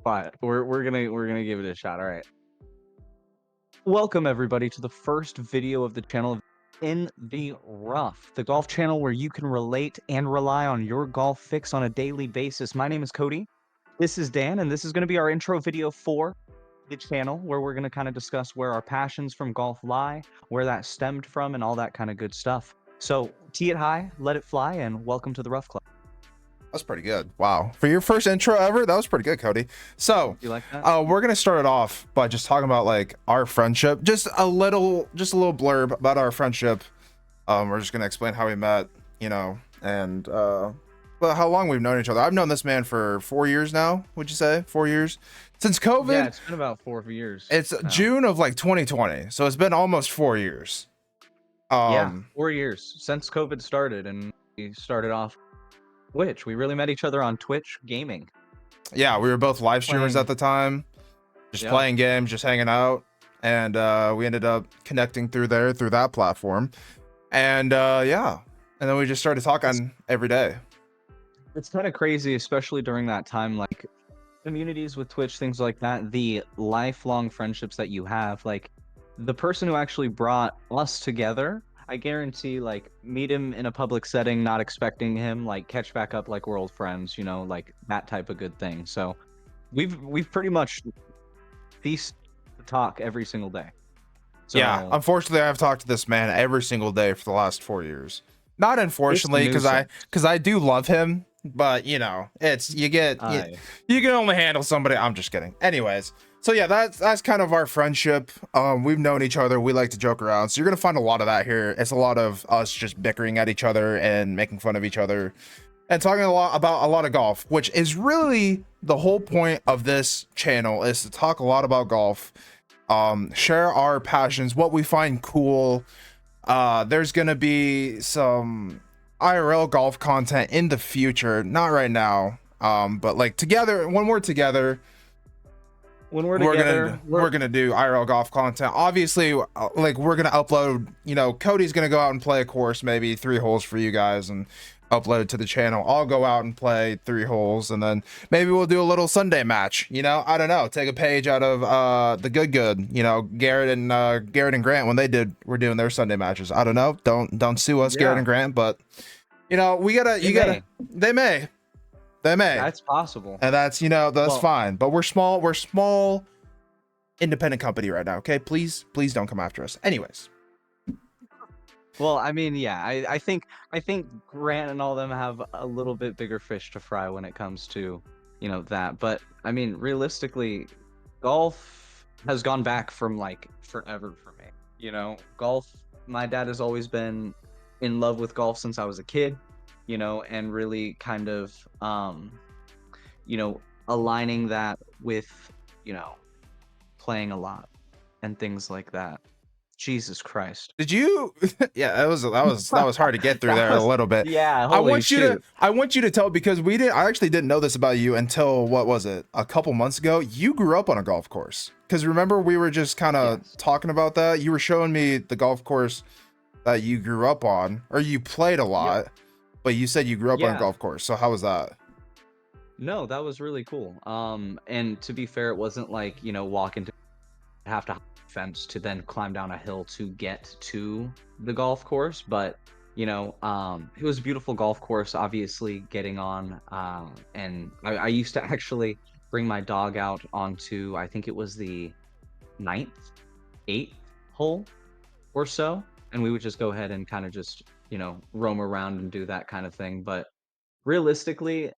but we're gonna give it a shot. All right. Welcome everybody to the first video of the channel In the Rough, the golf channel where you can relate and rely on your golf fix on a daily basis. My name is Cody. This is Dan, and this is going to be our intro video for the channel where we're going to kind of discuss where our passions from golf lie, where that stemmed from, and all that kind of good stuff. So tee it high, let it fly, and welcome to the Rough Club. That's pretty good. Wow. For your first intro ever, that was pretty good, Cody. So, You like that? we're going to start it off by just talking about like our friendship. Just a little blurb about our friendship. We're just going to explain how we met, and well, how long we've known each other. I've known this man for 4 years now. Would you say 4 years? Since COVID? Yeah, it's been about 4 years. It's now. June of like 2020. So it's been almost 4 years. Yeah, 4 years since COVID started, and we started off Twitch. We really met each other on Twitch gaming. Yeah, we were both live streamers at the time, just playing games, just hanging out, and we ended up connecting through that platform, and yeah, and then we just started talking every day. It's kind of crazy, especially during that time, like communities with Twitch, things like that, the lifelong friendships that you have, like the person who actually brought us together, I guarantee, like, meet him in a public setting, not expecting him, like, catch back up like we're old friends, like that type of good thing. So we've pretty much feast to talk every single day. So, yeah, unfortunately, I've talked to this man every single day for the last 4 years. Not unfortunately, because I do love him, but it's you can only handle somebody. I'm just kidding. Anyways. So yeah, that's kind of our friendship. We've known each other. We like to joke around. So you're gonna find a lot of that here. It's a lot of us just bickering at each other and making fun of each other, and talking a lot about a lot of golf, which is really the whole point of this channel, is to talk a lot about golf, share our passions, what we find cool. There's gonna be some IRL golf content in the future, not right now, but like together, when we're together. We're gonna do IRL golf content. Obviously, like we're gonna upload. Cody's gonna go out and play a course, maybe 3 holes for you guys, and upload it to the channel. I'll go out and play 3 holes, and then maybe we'll do a little Sunday match. I don't know. Take a page out of the good. Garrett and Grant, when we're doing their Sunday matches. I don't know. Don't sue us, Garrett and Grant, but they may. That's possible. And that's fine. But we're small independent company right now, okay? Please don't come after us. Anyways. Well, I mean, yeah, I think Grant and all them have a little bit bigger fish to fry when it comes to, that. But I mean, realistically, golf has gone back from like forever for me. Golf, my dad has always been in love with golf since I was a kid. And really kind of, aligning that with, playing a lot and things like that. Jesus Christ. Did you? Yeah, that was hard to get through there a little bit. Yeah, I want you to tell, because I actually didn't know this about you until, what was it, a couple months ago. You grew up on a golf course, because remember we were just kind of talking about that. You were showing me the golf course that you grew up on, or you played a lot. Yep. But you said you grew up on a golf course, so how was that? No, that was really cool. And to be fair, it wasn't like, walking to have to hop a fence to then climb down a hill to get to the golf course. But, it was a beautiful golf course, obviously getting on. And I used to actually bring my dog out onto, I think it was the 9th, 8th hole or so. And we would just go ahead and kind of just roam around and do that kind of thing. But realistically,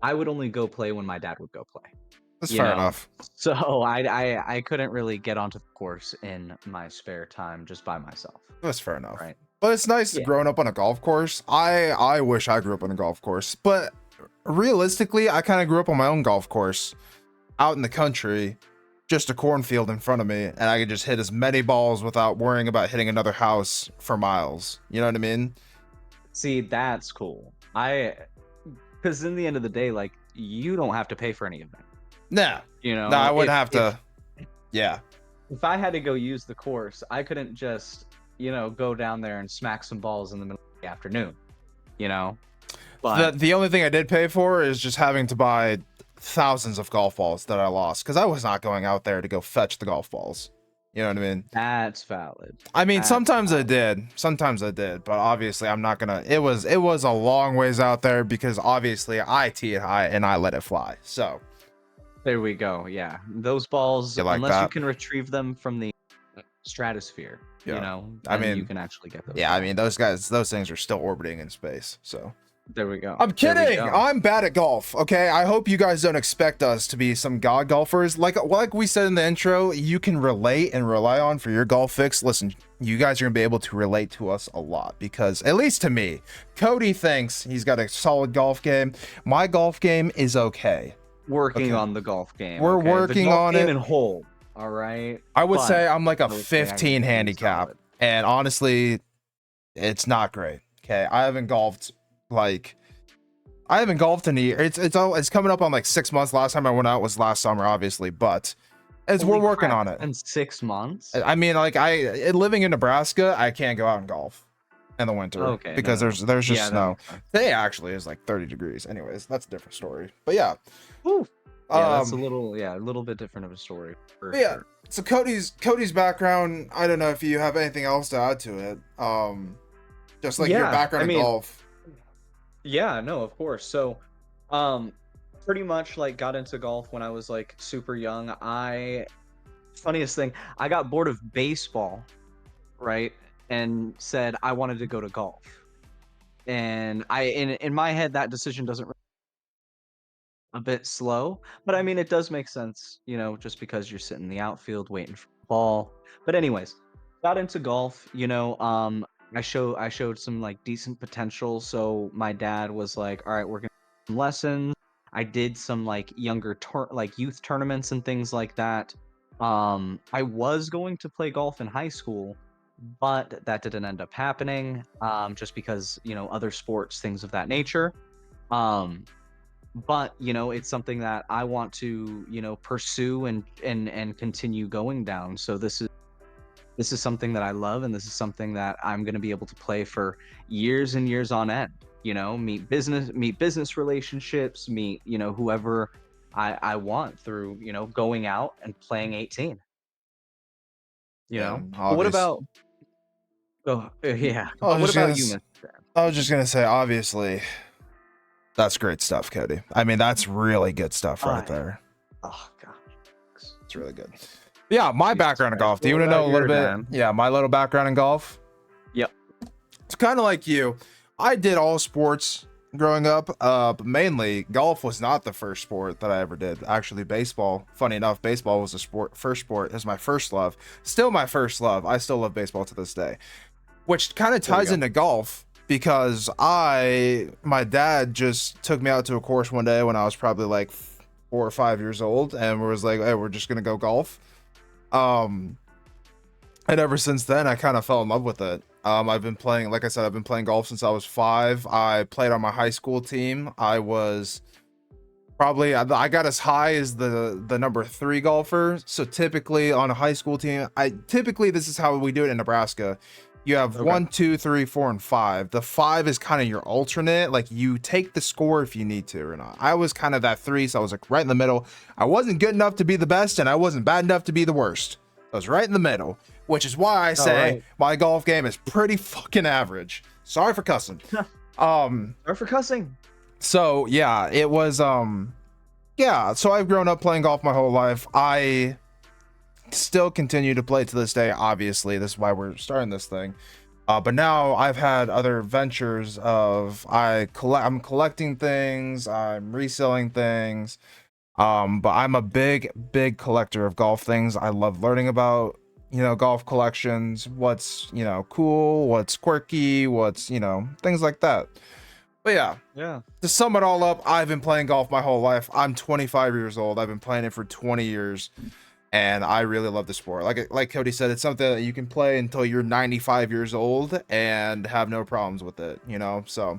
I would only go play when my dad would go play. That's fair enough. So I couldn't really get onto the course in my spare time just by myself. That's fair enough. Right. But it's nice growing up on a golf course. I wish I grew up on a golf course, but realistically, I kind of grew up on my own golf course out in the country. Just a cornfield in front of me, and I could just hit as many balls without worrying about hitting another house for miles. You know what I mean? See, that's cool. Because in the end of the day, like, you don't have to pay for any of that. Nah. No, I wouldn't have to. Yeah. If I had to go use the course, I couldn't just, go down there and smack some balls in the middle of the afternoon. But the only thing I did pay for is just having to buy thousands of golf balls that I lost because I was not going out there to go fetch the golf balls. You know what I mean? That's valid. I mean, sometimes I did, but obviously I'm not gonna. It was a long ways out there because obviously I tee it high and I let it fly. So there we go. Yeah, those balls, like unless that? you can retrieve them from the stratosphere, yeah. you know, I mean, you can actually get those. Yeah, balls. I mean, those things are still orbiting in space. So. There we go. I'm kidding. I'm bad at golf. Okay. I hope you guys don't expect us to be some god golfers. Like we said in the intro, you can relate and rely on for your golf fix. Listen, you guys are gonna be able to relate to us a lot because, at least to me, Cody thinks he's got a solid golf game. My golf game is okay. Working on the golf game. We're working on it. And hole. All right. I would say I'm like a 15 handicap, and honestly, it's not great. Okay, I haven't golfed in a year. It's coming up on like 6 months. Last time I went out was last summer, obviously, but we're working on it. In 6 months. I mean, like living in Nebraska, I can't go out and golf in the winter because there's just snow. Today actually is like 30 degrees. Anyways, that's a different story. But yeah. Woo. Yeah, that's a little bit different of a story. Yeah. So Cody's background, I don't know if you have anything else to add to it. Just like your background in golf. Yeah, no, of course. So, pretty much like got into golf when I was like super young. Funniest thing, I got bored of baseball, right? And said I wanted to go to golf. And in my head, that decision doesn't a bit slow, but I mean, it does make sense, you know, just because you're sitting in the outfield waiting for the ball. But anyways, got into golf, you know, I showed some like decent potential. So my dad was like, all right, we're gonna do some lessons. I did some like like youth tournaments and things like that. I was going to play golf in high school, but that didn't end up happening. Just because, you know, other sports, things of that nature. But you know, it's something that I want to, you know, pursue and continue going down. So this is something that I love, and this is something that I'm going to be able to play for years and years on end. You know, meet business relationships, meet, you know, whoever I want through, you know, going out and playing 18. You know, but what about? Oh yeah. What about you, Mr. I was just gonna say, obviously, that's great stuff, Cody. I mean, that's really good stuff right there. Oh god, it's really good. Yeah, my background in golf. Do you want to know a little bit? Yeah, my little background in golf. Yep. It's kind of like you. I did all sports growing up, but mainly golf was not the first sport that I ever did. Actually, baseball. Funny enough, baseball was first sport. It was my first love. Still my first love. I still love baseball to this day, which kind of ties into golf because my dad just took me out to a course one day when I was probably like 4 or 5 years old, and was like, "Hey, we're just gonna go golf." And ever since then, I kind of fell in love with it. I've been playing, like I said, I've been playing golf since I was 5. I played on my high school team. I was probably, I got as high as the number 3 golfer. So typically on a high school team, this is how we do it in Nebraska. You have 1, 2, 3, 4, and 5. The 5 is kind of your alternate. Like, you take the score if you need to or not. I was kind of that 3, so I was like right in the middle. I wasn't good enough to be the best, and I wasn't bad enough to be the worst. I was right in the middle, which is why I say my golf game is pretty fucking average. Sorry for cussing. Sorry for cussing. So yeah, it was yeah. So I've grown up playing golf my whole life. I still continue to play to this day. Obviously, this is why we're starting this thing. But now I've had other ventures of I'm collecting things, I'm reselling things. But I'm a big collector of golf things. I love learning about, you know, golf collections, what's, you know, cool, what's quirky, what's, you know, things like that. But yeah, to sum it all up, I've been playing golf my whole life. I'm 25 years old. I've been playing it for 20 years, and I really love the sport. Like Cody said, it's something that you can play until you're 95 years old and have no problems with it, you know. So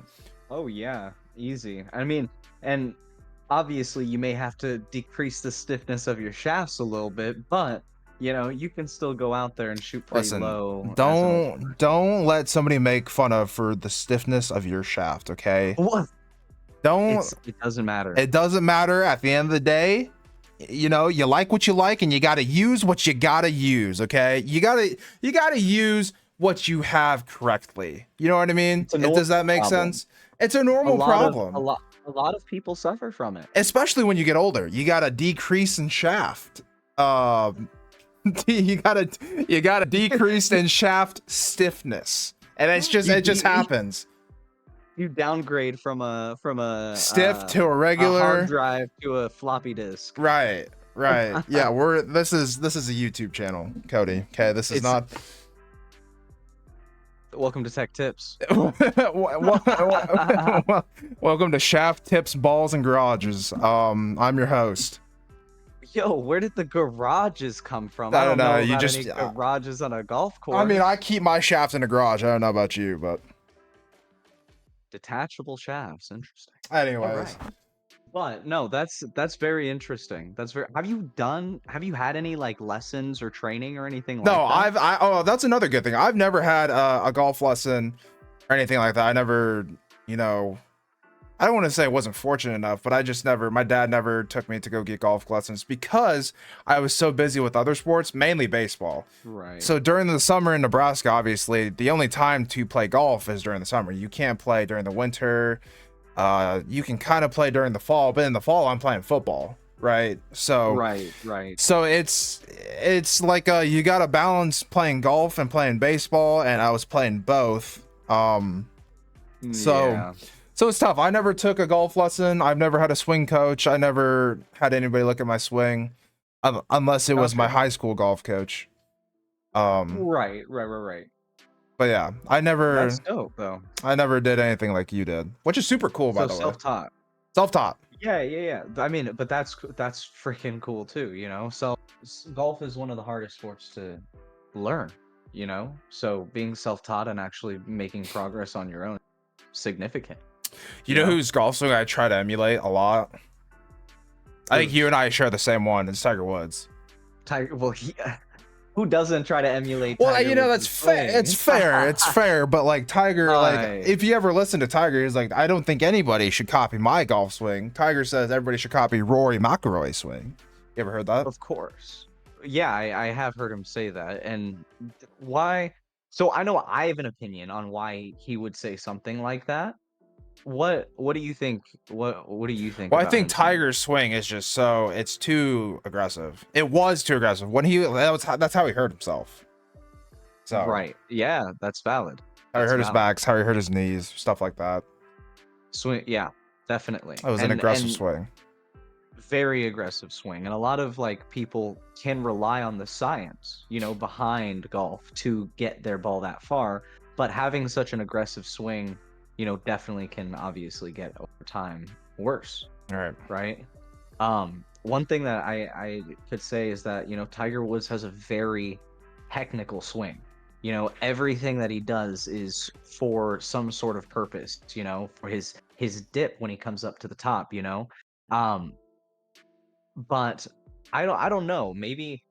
oh yeah, easy. I mean, and obviously you may have to decrease the stiffness of your shafts a little bit, but you know, you can still go out there and shoot pretty low. Don't let somebody make fun of for the stiffness of your shaft, okay? What? It doesn't matter. It doesn't matter at the end of the day. You know, you like what you like, and you got to use what you got to use. Okay, you got to use what you have correctly. You know what I mean? Does that make sense? It's a normal problem. A lot of people suffer from it, especially when you get older. You got to decrease in shaft. You gotta decrease in shaft stiffness, and it just happens. You downgrade from a stiff to a regular hard drive to a floppy disk. Right. Yeah, this is a YouTube channel, Cody. Okay, this is not. Welcome to Tech Tips. Welcome to Shaft Tips, Balls, and Garages. I'm your host. Yo, where did the garages come from? I don't know. You just garages on a golf course. I mean, I keep my shafts in a garage. I don't know about you, but detachable shafts. Interesting. Anyways, right. But no, that's very interesting. Have you had any like lessons or training or anything like that? No, oh, that's another good thing. I've never had a golf lesson or anything like that. I never, I don't want to say I wasn't fortunate enough, but my dad never took me to go get golf lessons because I was so busy with other sports, mainly baseball. Right. So during the summer in Nebraska, obviously, the only time to play golf is during the summer. You can't play during the winter. You can kind of play during the fall, but in the fall, I'm playing football. Right. So, right. So it's like, you got to balance playing golf and playing baseball. And I was playing both. So it's tough. I never took a golf lesson. I've never had a swing coach. I never had anybody look at my swing, unless it was my high school golf coach. Right. But yeah, I never. That's dope, though. I never did anything like you did, which is super cool, by the way. Self-taught. Yeah. I mean, but that's freaking cool too. So golf is one of the hardest sports to learn. So being self-taught and actually making progress on your own, significant. You know whose golf swing I try to emulate a lot? I think you and I share the same one. It's Tiger Woods. Well, who doesn't try to emulate Tiger that's fair. It's fair. But like Tiger, if you ever listen to Tiger, he's like, I don't think anybody should copy my golf swing. Tiger says everybody should copy Rory McIlroy's swing. You ever heard that? Of course. Yeah, I have heard him say that. And why? So I know I have an opinion on why he would say something like that. What do you think? What do you think? Well, I think Tiger's swing is just it's too aggressive. It was too aggressive when that's how he hurt himself. So right, yeah, that's valid. How he hurt his backs, how he hurt his knees, stuff like that. Swing, yeah, definitely. It was an aggressive swing. Very aggressive swing, and a lot of people can rely on the science, behind golf to get their ball that far. But having such an aggressive swing, definitely can obviously get over time worse. Right. One thing that I could say is that, Tiger Woods has a very technical swing. Everything that he does is for some sort of purpose, for his dip when he comes up to the top, but I don't know. Maybe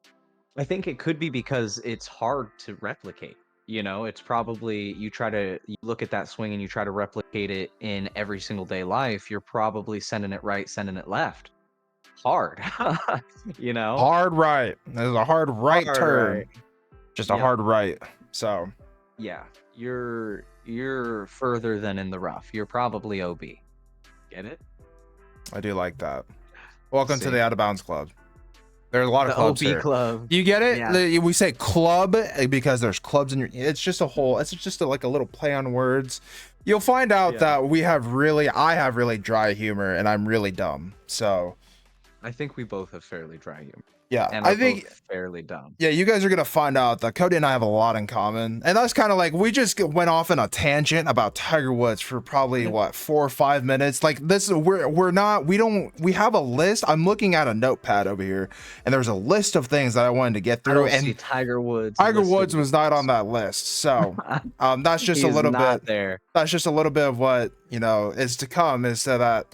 I think it could be because it's hard to replicate. It's probably you look at that swing and you try to replicate it in every single day life. You're probably sending it right, sending it left. Hard, Hard right. There's a hard right turn. Right. Just a hard right. So. Yeah, you're further than in the rough. You're probably OB. Get it? I do like that. Welcome to the Out of Bounds Club. There's a lot of clubs OB here. Club. You get it? Yeah. We say club because there's clubs in your. It's just like a little play on words. You'll find out that I have really dry humor and I'm really dumb. So, I think we both have fairly dry humor. Yeah, and I think fairly dumb. Yeah, you guys are gonna find out that Cody and I have a lot in common, and that's kind of like we just went off in a tangent about Tiger Woods for probably 4 or 5 minutes. Like this, we have a list. I'm looking at a notepad over here, and there's a list of things that I wanted to get through. And Tiger Woods was not on that list, so that's just a little bit there. That's just a little bit of what is to come. Is so that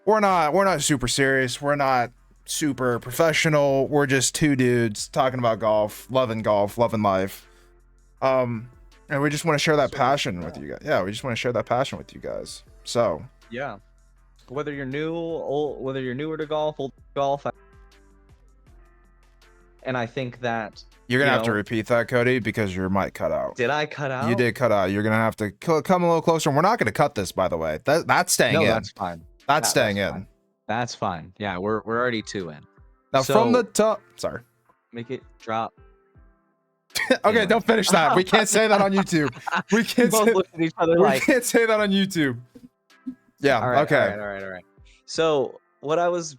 we're not super serious. We're not super professional. We're just two dudes talking about golf, loving life. And we just want to share that passion with you guys. Yeah, we just want to share that passion with you guys. So yeah, whether you're new, old, whether you're newer to golf, old to golf, and I think that you're gonna have to repeat that, Cody, because your mic cut out. Did I cut out? You did cut out. You're gonna have to come a little closer. And we're not gonna cut this, by the way. That's staying in. No, that's fine. That's staying in. Fine. That's fine. Yeah, we're already 2 in. Now from the top. Sorry. Make it drop. Okay, anyway. Don't finish that. We can't say that on YouTube. We can't say, look at each other we can't say that on YouTube. Yeah. All right, okay. All right. So what I was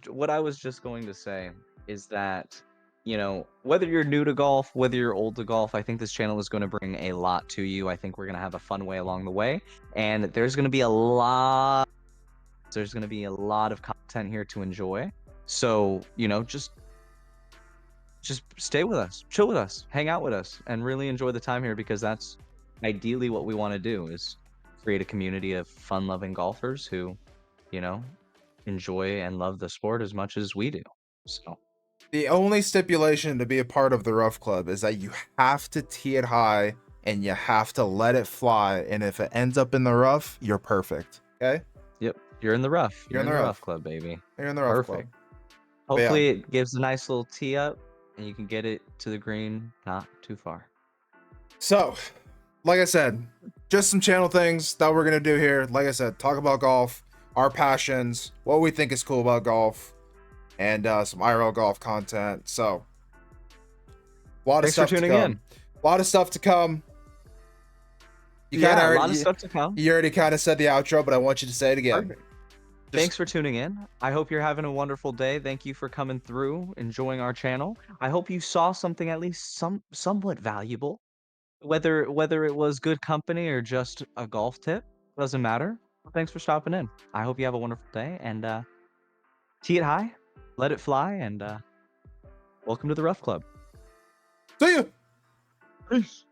just going to say is that, you know, whether you're new to golf, whether you're old to golf, I think this channel is going to bring a lot to you. I think we're going to have a fun way along the way, and there's going to be a lot of content here to enjoy. So, you know, just stay with us, chill with us, hang out with us, and really enjoy the time here, because that's ideally what we want to do, is create a community of fun-loving golfers who, you know, enjoy and love the sport as much as we do. So the only stipulation to be a part of the Rough Club is that you have to tee it high and you have to let it fly, and if it ends up in the rough, you're perfect. Okay? Yep, you're in the rough. You're in the rough club, baby. You're in the rough club. Hopefully it gives a nice little tee up and you can get it to the green not too far. So, like I said, just some channel things that we're gonna do here. Like I said, talk about golf, our passions, what we think is cool about golf, and some IRL golf content. So, a lot of stuff to come. A lot of stuff to come. A lot of stuff to come. You already kind of said the outro, but I want you to say it again. Thanks for tuning in. I hope you're having a wonderful day. Thank you for coming through, enjoying our channel. I hope you saw something at least somewhat valuable. Whether it was good company or just a golf tip, doesn't matter. Thanks for stopping in. I hope you have a wonderful day, and tee it high, let it fly, and welcome to the Rough Club. See you. Peace.